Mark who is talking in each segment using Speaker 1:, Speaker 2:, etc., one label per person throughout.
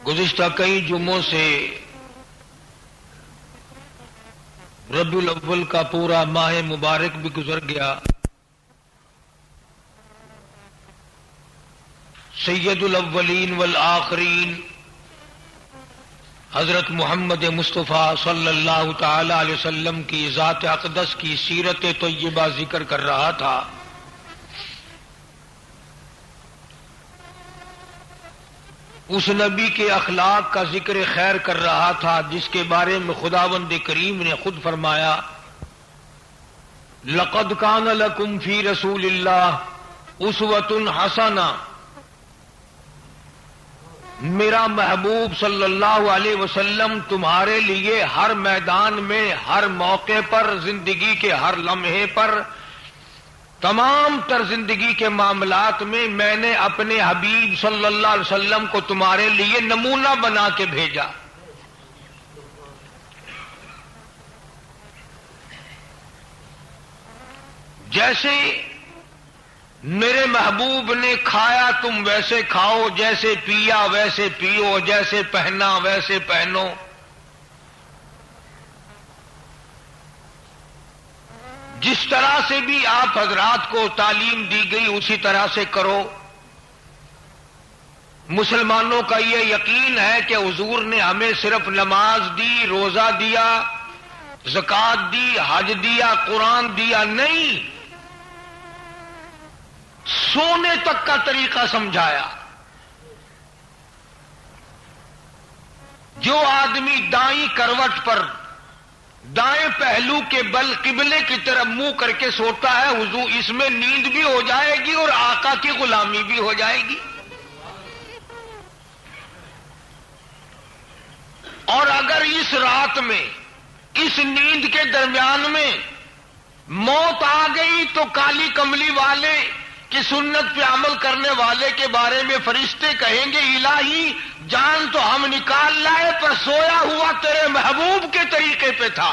Speaker 1: گزشتہ کئی جمعوں سے ربیع الاول کا پورا ماہ مبارک بھی گزر گیا. سید الاولین والآخرین حضرت محمد مصطفیٰ صلی اللہ تعالی علیہ وسلم کی ذات اقدس کی سیرت طیبہ ذکر کر رہا تھا. اس نبی کے اخلاق کا ذکر خیر کر رہا تھا جس کے بارے میں خداوند کریم نے خود فرمایا لقد کان لکم فی رسول اللہ اسوۃ حسنہ. میرا محبوب صلی اللہ علیہ وسلم تمہارے لیے ہر میدان میں، ہر موقع پر، زندگی کے ہر لمحے پر، تمام تر زندگی کے معاملات میں نے اپنے حبیب صلی اللہ علیہ وسلم کو تمہارے لیے نمونہ بنا کے بھیجا. جیسے میرے محبوب نے کھایا تم ویسے کھاؤ، جیسے پیا ویسے پیو، جیسے پہنا ویسے پہنو. جس طرح سے بھی آپ حضرات کو تعلیم دی گئی اسی طرح سے کرو. مسلمانوں کا یہ یقین ہے کہ حضور نے ہمیں صرف نماز دی، روزہ دیا، زکوٰۃ دی، حج دیا، قرآن دیا نہیں، سونے تک کا طریقہ سمجھایا. جو آدمی دائیں کروٹ پر دائیں پہلو کے بل قبلے کی طرف منہ کر کے سوتا ہے، حضور اس میں نیند بھی ہو جائے گی اور آقا کی غلامی بھی ہو جائے گی. اور اگر اس رات میں، اس نیند کے درمیان میں موت آ گئی تو کالی کملی والے کی سنت پہ عمل کرنے والے کے بارے میں فرشتے کہیں گے الہی جان تو ہم نکال لائے پر سویا ہوا تیرے محبوب کے طریقے پہ تھا.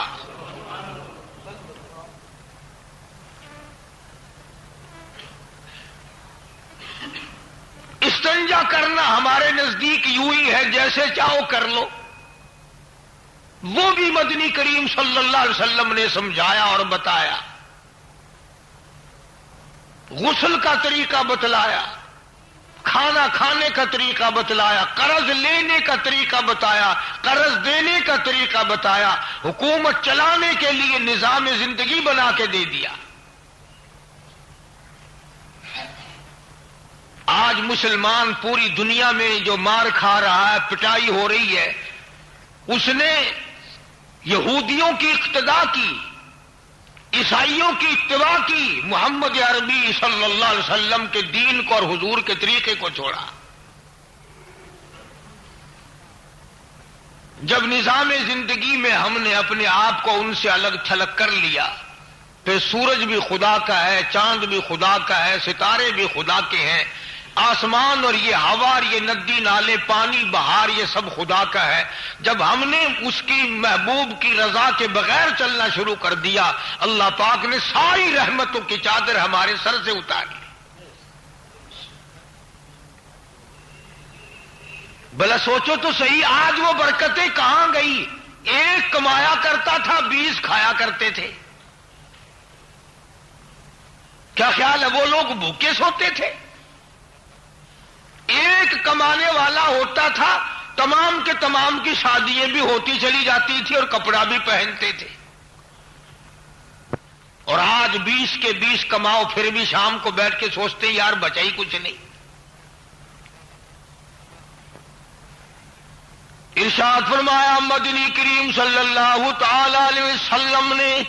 Speaker 1: استنجا کرنا ہمارے نزدیک یوں ہی ہے جیسے چاہو کر لو. وہ بھی مدنی کریم صلی اللہ علیہ وسلم نے سمجھایا اور بتایا. غسل کا طریقہ بتلایا، کھانا کھانے کا طریقہ بتلایا، قرض لینے کا طریقہ بتایا، قرض دینے کا طریقہ بتایا، حکومت چلانے کے لیے نظام زندگی بنا کے دے دیا. آج مسلمان پوری دنیا میں جو مار کھا رہا ہے، پٹائی ہو رہی ہے، اس نے یہودیوں کی اقتداء کی، عیسائیوں کی اتباع کی، محمد عربی صلی اللہ علیہ وسلم کے دین کو اور حضور کے طریقے کو چھوڑا. جب نظام زندگی میں ہم نے اپنے آپ کو ان سے الگ تھلگ کر لیا، پھر سورج بھی خدا کا ہے، چاند بھی خدا کا ہے، ستارے بھی خدا کے ہیں، آسمان اور یہ ہوا اور یہ ندی نالے پانی بہار یہ سب خدا کا ہے. جب ہم نے اس کی محبوب کی رضا کے بغیر چلنا شروع کر دیا، اللہ پاک نے ساری رحمتوں کی چادر ہمارے سر سے اتاری. بھلا سوچو تو صحیح، آج وہ برکتیں کہاں گئی؟ ایک کمایا کرتا تھا، 20 کھایا کرتے تھے. کیا خیال ہے وہ لوگ بھوکے سوتے تھے؟ ایک کمانے والا ہوتا تھا، تمام کے تمام کی شادیاں بھی ہوتی چلی جاتی تھی اور کپڑا بھی پہنتے تھے. اور آج 20 کے 20 کماؤ پھر بھی شام کو بیٹھ کے سوچتے یار بچا ہی کچھ نہیں. ارشاد فرمایا مدنی کریم صلی اللہ تعالی علیہ وسلم نے،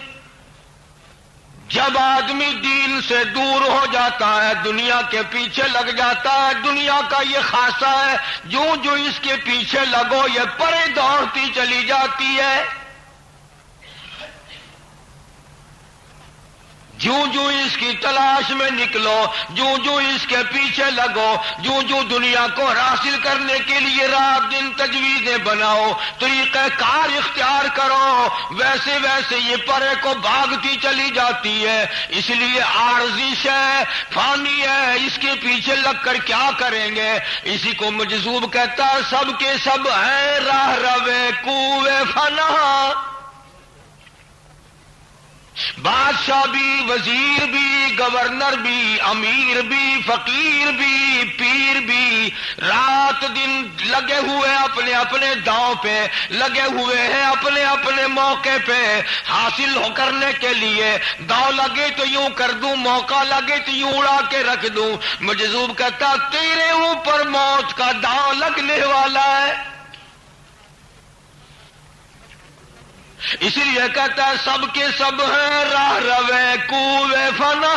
Speaker 1: جب آدمی دین سے دور ہو جاتا ہے، دنیا کے پیچھے لگ جاتا ہے، دنیا کا یہ خاصہ ہے جو اس کے پیچھے لگو یہ پرے دوڑتی چلی جاتی ہے. جو جو اس کی تلاش میں نکلو، جو جو اس کے پیچھے لگو، جو جو دنیا کو حاصل کرنے کے لیے رات دن تجویزیں بناؤ، طریقہ کار اختیار کرو، ویسے ویسے یہ پرے کو بھاگتی چلی جاتی ہے۔ اس لیے عارضی شے فانی ہے، اس کے پیچھے لگ کر کیا کریں گے؟ اسی کو مجذوب کہتا ہے سب کے سب ہیں راہ روے کوے فنا، بادشاہ بھی، وزیر بھی، گورنر بھی، امیر بھی، فقیر بھی، پیر بھی، رات دن لگے ہوئے اپنے اپنے داؤں پہ، لگے ہوئے ہیں اپنے اپنے موقع پہ حاصل کرنے کے لیے۔ داؤ لگے تو یوں کر دوں، موقع لگے تو یوں اڑا کے رکھ دوں۔ مجذوب کہتا تیرے اوپر موت کا داؤ لگنے والا ہے، اسی لیے کہتا ہے سب کے سب ہیں راہ روے کوے فنا،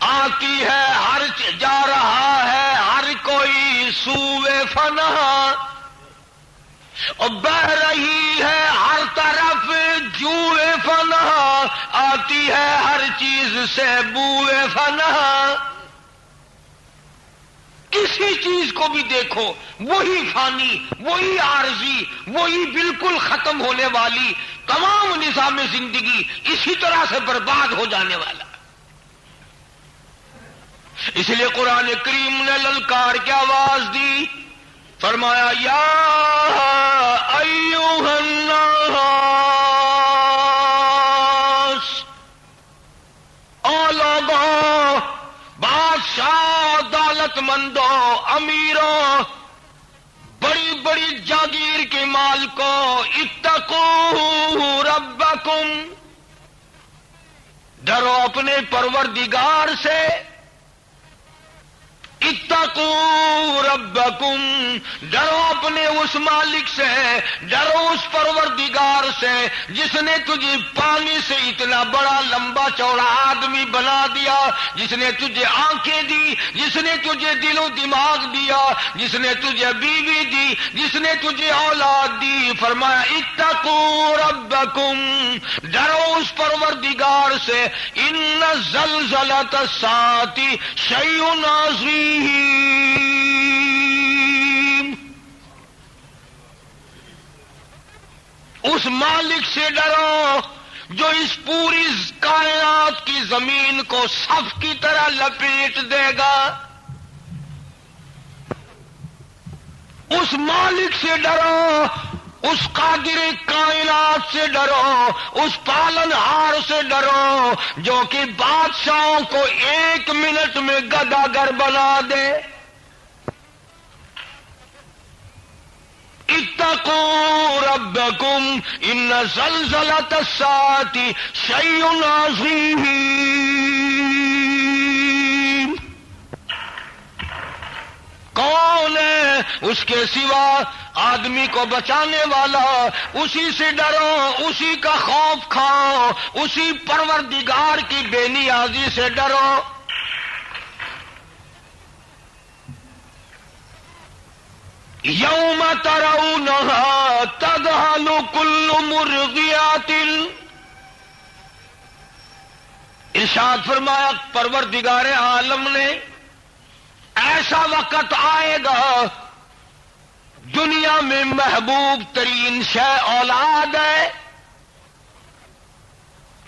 Speaker 1: آتی ہے ہر جا رہا ہے ہر کوئی سوے فنا، اور بہ رہی ہے ہر طرف جوئے فنا، آتی ہے ہر چیز سے بوئے فنا۔ کسی چیز کو بھی دیکھو وہی فانی، وہی عارضی، وہی بالکل ختم ہونے والی، تمام نظام زندگی اسی طرح سے برباد ہو جانے والا۔ اس لیے قرآن کریم نے للکار کی آواز دی، فرمایا یا ایھا الناس، او لوگوں، بادشاہ، دولت مندوں، امیروں، بڑی بڑی جاگیر کے مالکوں، اتقوا ربکم، ڈرو اپنے پروردگار سے، اتقوا ربکم، ڈرو اپنے اس مالک سے، ڈرو اس پروردگار سے جس نے تجھے پانی سے اتنا بڑا لمبا چوڑا آدمی بنا دیا، جس نے تجھے آنکھیں دی، جس نے تجھے دل و دماغ دیا، جس نے تجھے بیوی دی، جس نے تجھے اولاد دی۔ فرمایا اتقوا ربکم، ڈرو اس پروردگار سے، ان زلزلۃ الساعۃ شیء عظیم، اس مالک سے ڈرو جو اس پوری کائنات کی زمین کو صف کی طرح لپیٹ دے گا۔ اس مالک سے ڈرو، اس قادر کائنات سے ڈرو، اس پالن ہار سے ڈرو جو کہ بادشاہوں کو 1 منٹ میں گداگر بنا دے۔ اتقوا ربکم ان زلزلۃ الساعۃ شیء عظیم، کون ہے اس کے سوا آدمی کو بچانے والا؟ اسی سے ڈرو، اسی کا خوف کھاؤ، اسی پروردگار کی بے نیازی سے ڈرو۔ یوم ترونھا تذہل کل مرضعۃ، ارشاد فرمایا پروردگار عالم نے ایسا وقت آئے گا، دنیا میں محبوب ترین شے اولاد ہے،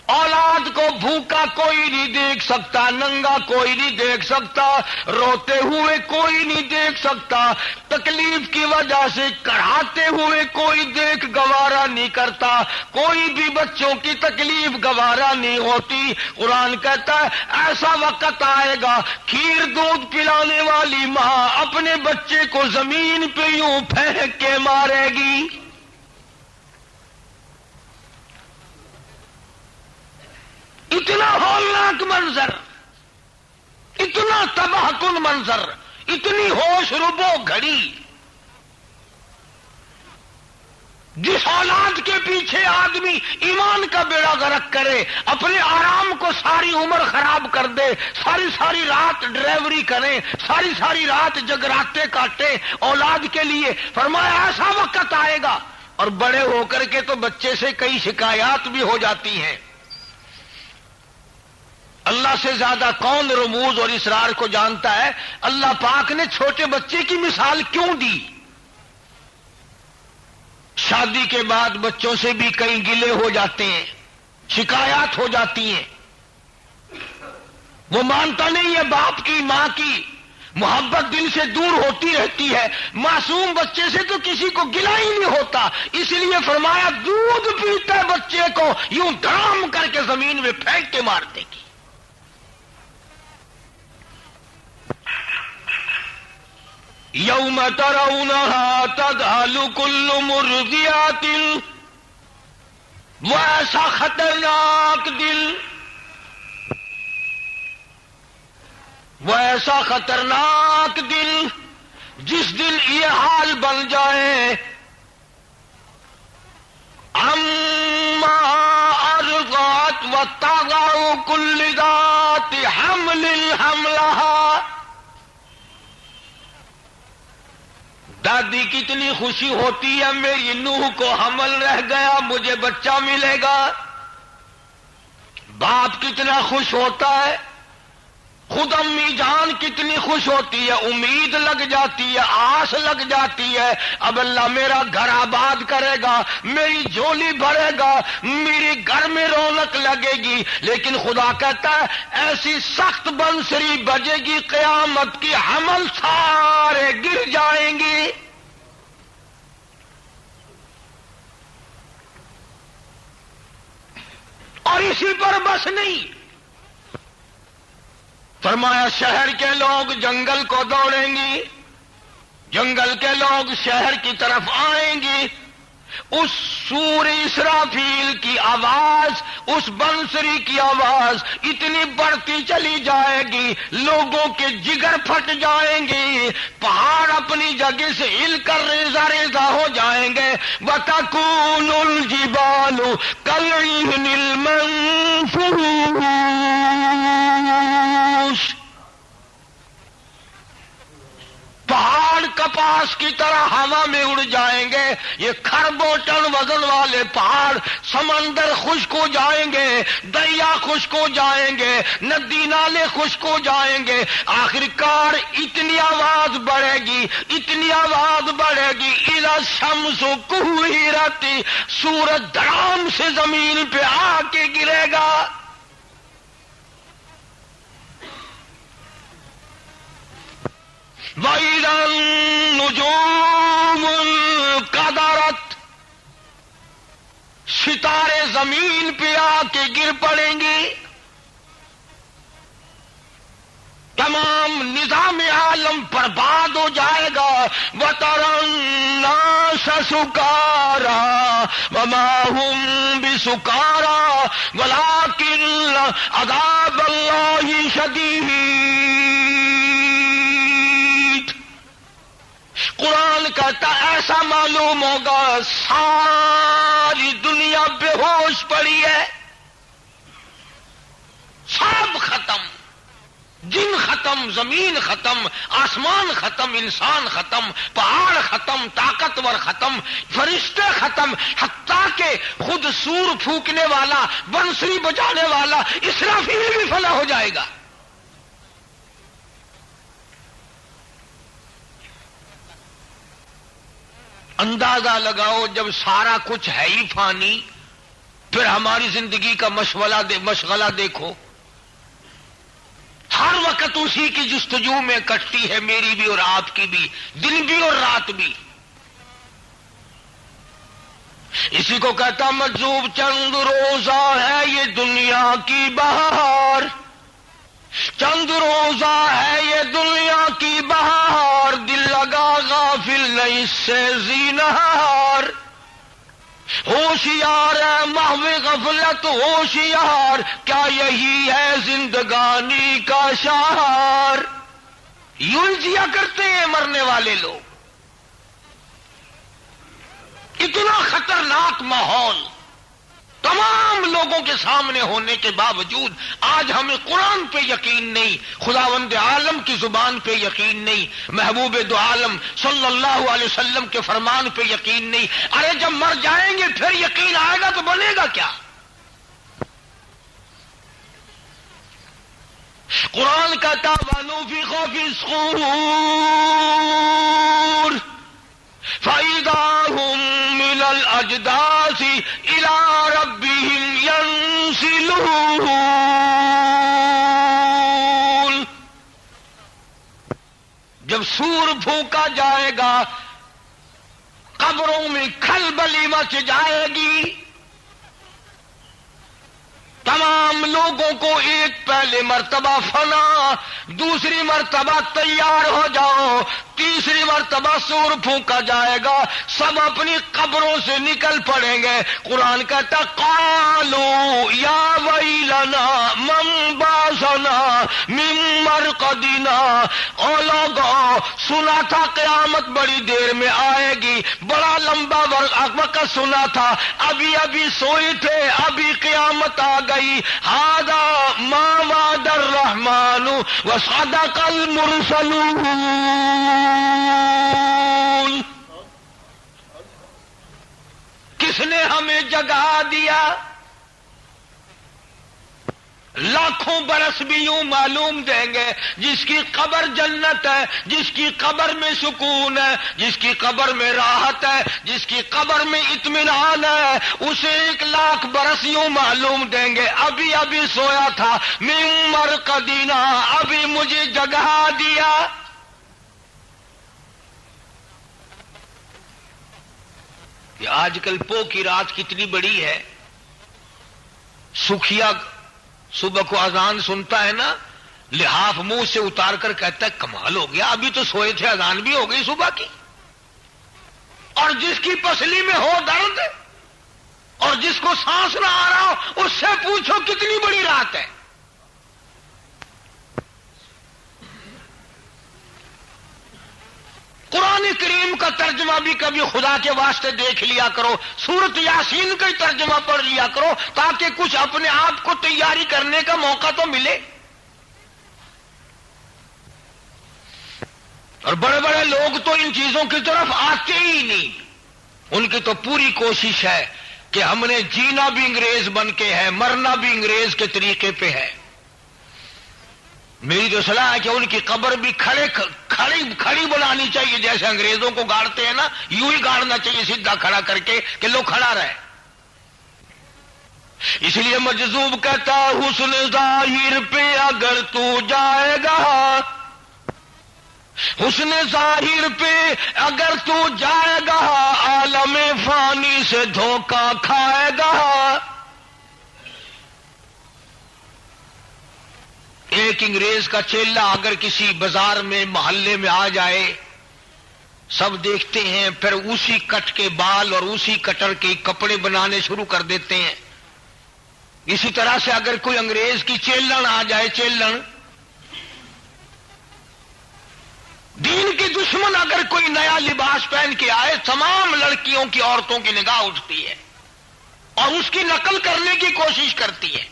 Speaker 1: اولاد کو بھوکا کوئی نہیں دیکھ سکتا، ننگا کوئی نہیں دیکھ سکتا، روتے ہوئے کوئی نہیں دیکھ سکتا، تکلیف کی وجہ سے کڑھاتے ہوئے کوئی دیکھ گوارا نہیں کرتا، کوئی بھی بچوں کی تکلیف گوارا نہیں ہوتی۔ قرآن کہتا ہے ایسا وقت آئے گا، کھیر دودھ پلانے والی ماں اپنے بچے کو زمین پہ یوں پھینک کے مارے گی۔ اتنا ہولناک منظر، اتنا تباہ کن منظر، اتنی ہوش ربو گھڑی، جس اولاد کے پیچھے آدمی ایمان کا بیڑا غرق کرے، اپنے آرام کو ساری عمر خراب کر دے، ساری ساری رات ڈرائیوری کرے، ساری ساری رات جگراتے کاٹے اولاد کے لیے۔ فرمایا ایسا وقت آئے گا، اور بڑے ہو کر کے تو بچے سے کئی شکایات بھی ہو جاتی ہیں، اللہ سے زیادہ کون رموز اور اسرار کو جانتا ہے؟ اللہ پاک نے چھوٹے بچے کی مثال کیوں دی؟ شادی کے بعد بچوں سے بھی کئی گلے ہو جاتے ہیں، شکایات ہو جاتی ہیں، وہ مانتا نہیں ہے باپ کی ماں کی محبت دل سے دور ہوتی رہتی ہے۔ معصوم بچے سے تو کسی کو گلہ ہی نہیں ہوتا، اس لیے فرمایا دودھ پیتے بچے کو یوں دھڑام کر کے زمین میں پھینک کے مار دے گی۔ یوم ترونہا تذہل کل مرضیات، وہ ایسا خطرناک دل، وہ ایسا خطرناک دل جس دن یہ حال بن جائے، اما ارضات وتضع کل ذات حمل حملها۔ دادی کتنی خوشی ہوتی ہے، میری نوح کو حمل رہ گیا، مجھے بچہ ملے گا۔ باپ کتنا خوش ہوتا ہے، خود امی جان کتنی خوش ہوتی ہے، امید لگ جاتی ہے، آس لگ جاتی ہے، اب اللہ میرا گھر آباد کرے گا، میری جھولی بھرے گا، میری گھر میں رونق لگے گی۔ لیکن خدا کہتا ہے ایسی سخت بنسری بجے گی قیامت کی، حمل سارے گر جائیں گے۔ اور اسی پر بس نہیں، فرمایا شہر کے لوگ جنگل کو دوڑیں گے، جنگل کے لوگ شہر کی طرف آئیں گے، اس سور اسرافیل کی آواز، اس بنسری کی آواز اتنی بڑھتی چلی جائے گی، لوگوں کے جگر پھٹ جائیں گے، پہاڑ اپنی جگہ سے ہل کر ریزہ ریزہ ہو جائیں گے۔ وَتَكُونُ الْجِبَالُ كَالْعِهْنِ الْمَنفُوشِ، پہاڑ کپاس کی طرح ہوا میں اڑ جائیں گے، یہ کھربوں ٹن وزن والے پہاڑ، سمندر خشک ہو جائیں گے، دریا خشک ہو جائیں گے، ندی نالے خشک ہو جائیں گے، آخرکار اتنی آواز بڑھے گی، اتنی آواز بڑھے گی، اِذَا الشَّمْسُ كُوِّرَتْ، سورج دھڑام سے زمین پہ آ کے گرے گا۔ وَإِذَا النُّجُومُ انْكَدَرَتْ، ستارے زمین پہ آ کے گر پڑیں گے، تمام نظام عالم برباد ہو جائے گا۔ وَتَرَى النَّاسَ سُكَارَىٰ وَمَا هُمْ بِسُكَارَىٰ وَلَٰكِنَّ عَذَابَ اللَّهِ شَدِيدٌ۔ قرآن کہتا ایسا معلوم ہوگا ساری دنیا بے ہوش پڑی ہے، سب ختم، جن ختم، زمین ختم، آسمان ختم، انسان ختم، پہاڑ ختم، طاقتور ختم، فرشتے ختم، حتیٰ کہ خود سور پھونکنے والا، بنسری بجانے والا اسرافیل بھی فنا ہو جائے گا۔ اندازہ لگاؤ جب سارا کچھ ہے ہی فانی، پھر ہماری زندگی کا مشغلہ دیکھو، ہر وقت اسی کی جستجو میں کٹتی ہے، میری بھی اور آپ کی بھی، دن بھی اور رات بھی۔ اسی کو کہتا مجذوب چند روزہ ہے یہ دنیا کی بہار، چند روزہ ہے یہ دنیا کی بہار، دل لگا غافل نہیں اس سے زینہار، ہوشیار ہے محو غفلت ہوشیار، کیا یہی ہے زندگانی کا شہار۔ یوں جیا کرتے ہیں مرنے والے لوگ، اتنا خطرناک ماحول تمام لوگوں کے سامنے ہونے کے باوجود آج ہمیں قرآن پہ یقین نہیں، خداوند عالم کی زبان پہ یقین نہیں، محبوب دو عالم صلی اللہ علیہ وسلم کے فرمان پہ یقین نہیں۔ ارے جب مر جائیں گے پھر یقین آئے گا تو بنے گا کیا؟ قرآن کہتا وَنُفِخَ فِي الصُّورِ فَإِذَا هُمْ مِنَ الْأَجْدَاثِ إِلَى رَبِّهِمْ يَنْسِلُونَ۔ جب سور پھونکا جائے گا قبروں میں کھلبلی مچ جائے گی، تمام لوگوں کو ایک پہلے مرتبہ فنا، دوسری مرتبہ تیار ہو جاؤ، تیسری مرتبہ سور پھونکا جائے گا، سب اپنی قبروں سے نکل پڑیں گے۔ قرآن کہتا قالوا یا ویلنا من بعثنا من مرقدنا۔ او لوگو، سنا تھا قیامت بڑی دیر میں آئے گی، بڑا لمبا وقت سنا تھا، ابھی ابھی سوئے تھے، ابھی قیامت آ گئی۔ ھذا ما وعد الرحمن وصدق المرسلون۔ کس نے ہمیں جگا دیا؟ لاکھوں برس بھی یوں معلوم دیں گے، جس کی قبر جنت ہے، جس کی قبر میں سکون ہے، جس کی قبر میں راحت ہے، جس کی قبر میں اطمینان ہے، اسے 1,00,000 برس یوں معلوم دیں گے ابھی ابھی سویا تھا، من مرقدنا، ابھی مجھے جگا دیا۔ کہ آج کل پو کی رات کتنی بڑی ہے، سکھیا صبح کو اذان سنتا ہے نا، لحاف منہ سے اتار کر کہتا ہے کمال ہو گیا، ابھی تو سوئے تھے، اذان بھی ہو گئی صبح کی۔ اور جس کی پسلی میں ہو درد اور جس کو سانس نہ آ رہا ہو، اس سے پوچھو کتنی بڑی رات ہے۔ قرآن کریم کا ترجمہ بھی کبھی خدا کے واسطے دیکھ لیا کرو، سورت یاسین کا ترجمہ پڑھ لیا کرو، تاکہ کچھ اپنے آپ کو تیاری کرنے کا موقع تو ملے۔ اور بڑے بڑے لوگ تو ان چیزوں کی طرف آتے ہی نہیں، ان کی تو پوری کوشش ہے کہ ہم نے جینا بھی انگریز بن کے ہے، مرنا بھی انگریز کے طریقے پہ ہے۔ میری تو صلاح ہے کہ ان کی قبر بھی کھڑی بنانی چاہیے، جیسے انگریزوں کو گاڑتے ہیں نا، یوں ہی گاڑنا چاہیے سیدھا کھڑا کر کے کہ لوگ کھڑا رہے۔ اس لیے مجذوب کہتا حسن ظاہر پہ اگر تو جائے گا، حسن ظاہر پہ اگر تو جائے گا، عالم فانی سے دھوکہ کھائے گا۔ ایک انگریز کا چیلا اگر کسی بازار میں محلے میں آ جائے، سب دیکھتے ہیں، پھر اسی کٹ کے بال اور اسی کٹر کے کپڑے بنانے شروع کر دیتے ہیں۔ اسی طرح سے اگر کوئی انگریز کی چیلن آ جائے، چیلن دین کی دشمن اگر کوئی نیا لباس پہن کے آئے، تمام لڑکیوں کی، عورتوں کی نگاہ اٹھتی ہے اور اس کی نقل کرنے کی کوشش کرتی ہے۔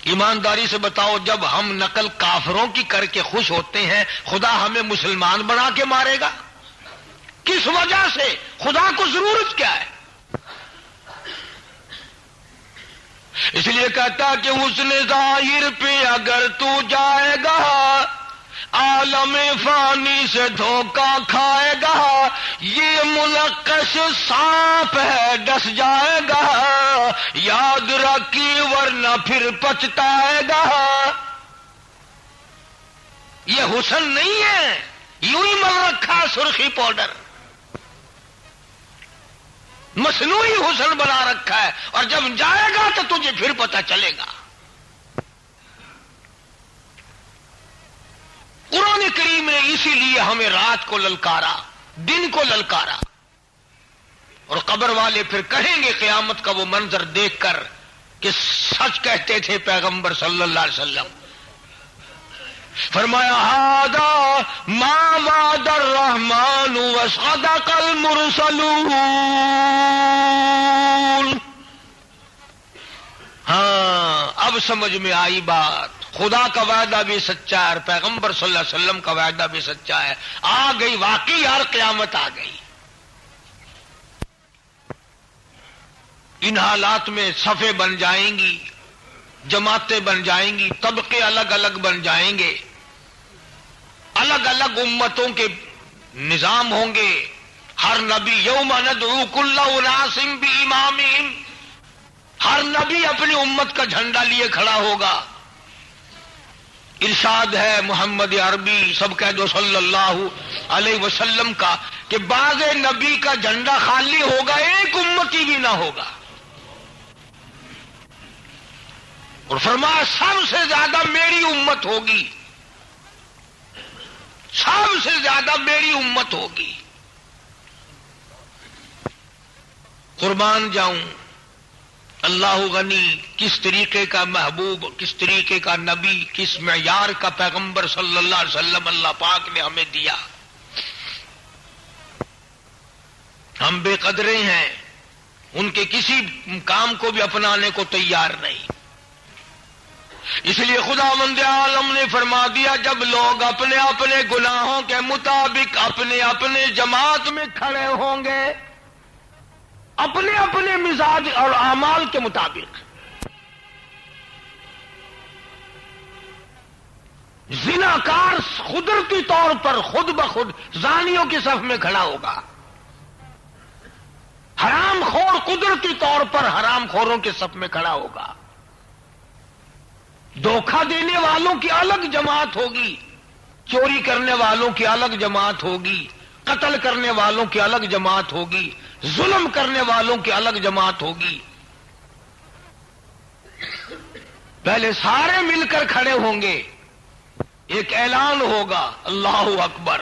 Speaker 1: ایمانداری سے بتاؤ، جب ہم نقل کافروں کی کر کے خوش ہوتے ہیں، خدا ہمیں مسلمان بنا کے مارے گا؟ کس وجہ سے؟ خدا کو ضرورت کیا ہے؟ اس لیے کہتا کہ حسن ظاہر پہ اگر تو جائے گا، عالم فانی سے دھوکہ کھائے گا، یہ منقش سانپ ہے ڈس جائے گا، یاد رکھی ورنہ پھر پچھتائے گا۔ یہ حسن نہیں ہے، یوں ہی مل رکھا سرخی پاؤڈر، مصنوعی حسن بنا رکھا ہے، اور جب جائے گا تو تجھے پھر پتہ چلے گا۔ قرآن کریم نے اسی لیے ہمیں رات کو للکارا، دن کو للکارا، اور قبر والے پھر کہیں گے قیامت کا وہ منظر دیکھ کر کہ سچ کہتے تھے پیغمبر صلی اللہ علیہ وسلم۔ فرمایا ھذا ما وعد الرحمن وصدق المرسلون۔ ہاں، اب سمجھ میں آئی بات، خدا کا وعدہ بھی سچا ہے اور پیغمبر صلی اللہ علیہ وسلم کا وعدہ بھی سچا ہے۔ آ گئی واقعی یار، قیامت آ گئی۔ ان حالات میں صفیں بن جائیں گی، جماعتیں بن جائیں گی، طبقے الگ الگ بن جائیں گے، الگ الگ امتوں کے نظام ہوں گے. ہر نبی یوم ندعو کل اناس بامامہم، ہر نبی اپنی امت کا جھنڈا لیے کھڑا ہوگا. ارشاد ہے محمد عربی سب کہہ دو صلی اللہ علیہ وسلم کا کہ بعض نبی کا جھنڈا خالی ہوگا، ایک امتی بھی نہ ہوگا. اور فرمایا سب سے زیادہ میری امت ہوگی، سب سے زیادہ میری امت ہوگی. قربان جاؤں اللہ غنی، کس طریقے کا محبوب، کس طریقے کا نبی، کس معیار کا پیغمبر صلی اللہ علیہ وسلم اللہ پاک نے ہمیں دیا. ہم بے قدرے ہیں، ان کے کسی کام کو بھی اپنانے کو تیار نہیں. اس لیے خداوند عالم نے فرما دیا جب لوگ اپنے اپنے گناہوں کے مطابق اپنے اپنے جماعت میں کھڑے ہوں گے، اپنے اپنے مزاج اور اعمال کے مطابق. زناکار قدرتی طور پر خود بخود زانیوں کی صف میں کھڑا ہوگا، حرام خور قدرتی طور پر حرام خوروں کی صف میں کھڑا ہوگا. دھوکہ دینے والوں کی الگ جماعت ہوگی، چوری کرنے والوں کی الگ جماعت ہوگی، قتل کرنے والوں کی الگ جماعت ہوگی، ظلم کرنے والوں کی الگ جماعت ہوگی. پہلے سارے مل کر کھڑے ہوں گے، ایک اعلان ہوگا اللہ اکبر،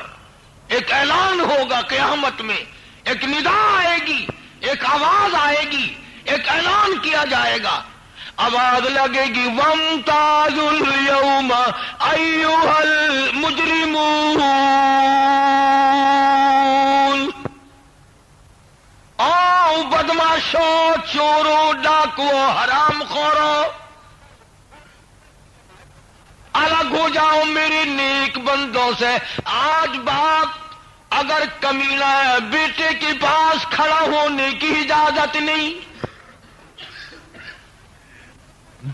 Speaker 1: ایک اعلان ہوگا قیامت میں، ایک ندا آئے گی، ایک آواز آئے گی، ایک اعلان کیا جائے گا. آواز لگے گی وامتاز اليوم ایھا المجرمون، آؤ بدماشوں، چوروں، ڈاکوؤں، حرام خوروں، الگ ہو جاؤ میرے نیک بندوں سے. آج باپ اگر کمینہ ہے بیٹے کے پاس کھڑا ہونے کی اجازت نہیں،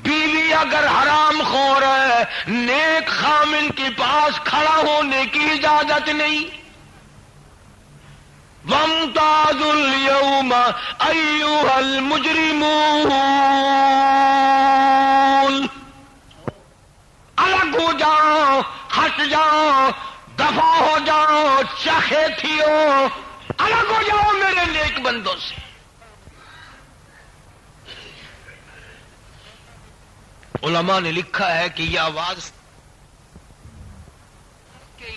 Speaker 1: بیوی اگر حرام خور ہے نیک خامن کے پاس کھڑا ہونے کی اجازت نہیں. وامتاز اليوم ایھا المجرمون، الگ ہو جاؤ، ہٹ جاؤ، دفع ہو جاؤ، چاہے تھیو، الگ ہو جاؤ میرے نیک بندوں سے. علماء نے لکھا ہے کہ یہ آواز